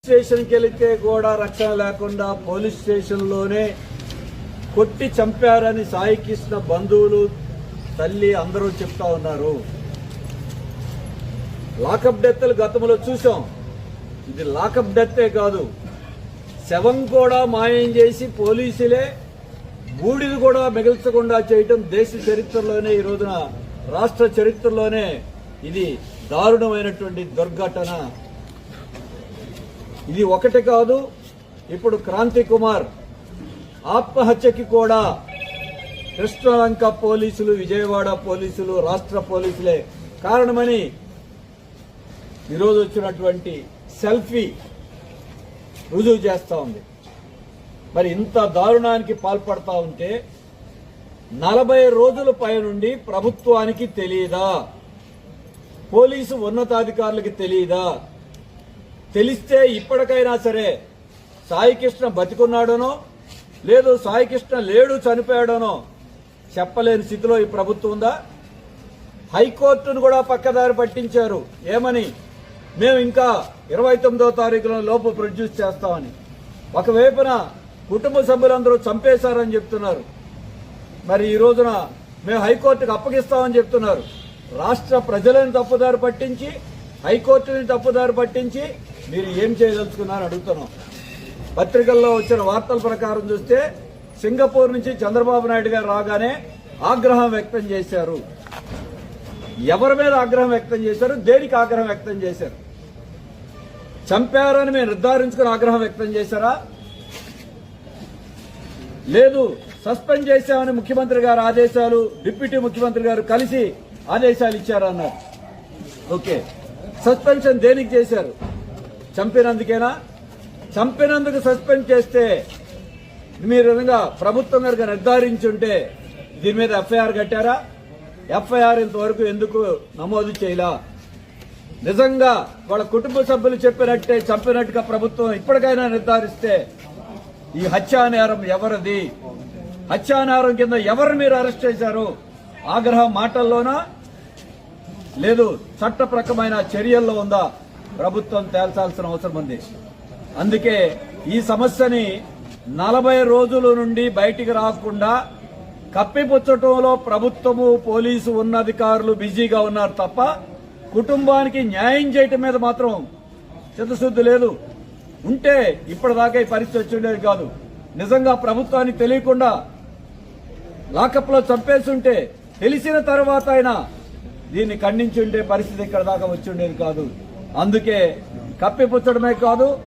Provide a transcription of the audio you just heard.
స్టేషన్కి వెళితే కూడా రక్షణ లేకుండా పోలీస్ స్టేషన్లోనే కొట్టి చంపారని సాయికృష్ణ బంధువులు తల్లి అందరూ చెప్తా ఉన్నారు. లాకప్ డెత్లు గతంలో చూసాం. ఇది లాకప్ డెత్తే కాదు, శవం కూడా మాయం చేసి పోలీసులే బూడిది కూడా మిగల్చకుండా చేయటం దేశ చరిత్రలోనే, ఈ రోజున రాష్ట్ర చరిత్రలోనే ఇది దారుణమైనటువంటి దుర్ఘటన. ఇది ఒకటి కాదు, ఇప్పుడు క్రాంతి కుమార్ ఆత్మహత్యకి కూడా కృష్ణలంక పోలీసులు, విజయవాడ పోలీసులు, రాష్ట్ర పోలీసులే కారణమని ఈరోజు వచ్చినటువంటి సెల్ఫీ రుజువు చేస్తా ఉంది. మరి ఇంత దారుణానికి పాల్పడతా ఉంటే 40 రోజుల పైనుండి ప్రభుత్వానికి తెలియదా? పోలీసు ఉన్నతాధికారులకి తెలియదా? తెలిస్తే ఇప్పటికైనా సరే సాయికృష్ణ బతికున్నాడనో లేదు సాయికృష్ణ లేడు చనిపోయాడనో చెప్పలేని స్థితిలో ఈ ప్రభుత్వం ఉందా? హైకోర్టును కూడా పక్కదారి పట్టించారు. ఏమని? మేము ఇంకా 29వ తారీఖులో లోపు ప్రొడ్యూస్ చేస్తామని. ఒకవైపున కుటుంబ సభ్యులందరూ చంపేశారని చెప్తున్నారు. మరి ఈ రోజున మేము హైకోర్టుకు అప్పగిస్తామని చెప్తున్నారు. రాష్ట్ర ప్రజలను తప్పుదారి పట్టించి, హైకోర్టుని తప్పుదారి పట్టించి మీరు ఏం చేయదలుచుకున్నారని అడుగుతున్నాం. పత్రికల్లో వచ్చిన వార్తల ప్రకారం చూస్తే సింగపూర్ నుంచి చంద్రబాబు నాయుడు గారు రాగానే ఆగ్రహం వ్యక్తం చేశారు. ఎవరి మీద ఆగ్రహం వ్యక్తం చేశారు? దేనికి ఆగ్రహం వ్యక్తం చేశారు? చంపారని మేము నిర్ధారించుకుని ఆగ్రహం వ్యక్తం చేశారా? లేదు, సస్పెండ్ చేశామని ముఖ్యమంత్రి గారు ఆదేశాలు, డిప్యూటీ ముఖ్యమంత్రి గారు కలిసి ఆదేశాలు ఇచ్చారన్నారు. ఓకే, సస్పెన్షన్ దేనికి చేశారు? చంపినందుకేనా? చంపినందుకు సస్పెండ్ చేస్తే మీరు విధంగా ప్రభుత్వం కనుక నిర్ధారించుంటే దీని మీద ఎఫ్ఐఆర్ కట్టారా? ఎఫ్ఐఆర్ ఇంతవరకు ఎందుకు నమోదు చేయలా? నిజంగా వాళ్ళ కుటుంబ సభ్యులు చెప్పినట్టే చంపినట్టుగా ప్రభుత్వం ఇప్పటికైనా నిర్ధారిస్తే ఈ హత్యానేరం ఎవరిది? హత్యానేరం కింద ఎవరు మీరు అరెస్ట్ చేశారు? ఆగ్రహం మాటల్లోనా లేదు చట్టప్రకమైన చర్యల్లో ఉందా? ప్రభుత్వం తేల్చాల్సిన అవసరం ఉంది. అందుకే ఈ సమస్యని 40 రోజుల నుండి బయటికి రాకుండా కప్పిపుచ్చటంలో ప్రభుత్వము, పోలీసు ఉన్నతాధికారులు బిజీగా ఉన్నారు తప్ప కుటుంబానికి న్యాయం చేయటం మీద మాత్రం చిత్తశుద్ధి లేదు. ఉంటే ఇప్పటిదాకా ఈ పరిస్థితి వచ్చి ఉండేది కాదు. నిజంగా ప్రభుత్వానికి తెలియకుండా లాకప్ లో చంపేసి ఉంటే తెలిసిన తర్వాత అయినా దీన్ని ఖండించి ఉంటే పరిస్థితి ఇక్కడ దాకా వచ్చి ఉండేది కాదు. అందుకే కప్పిపుచ్చడమే కాదు,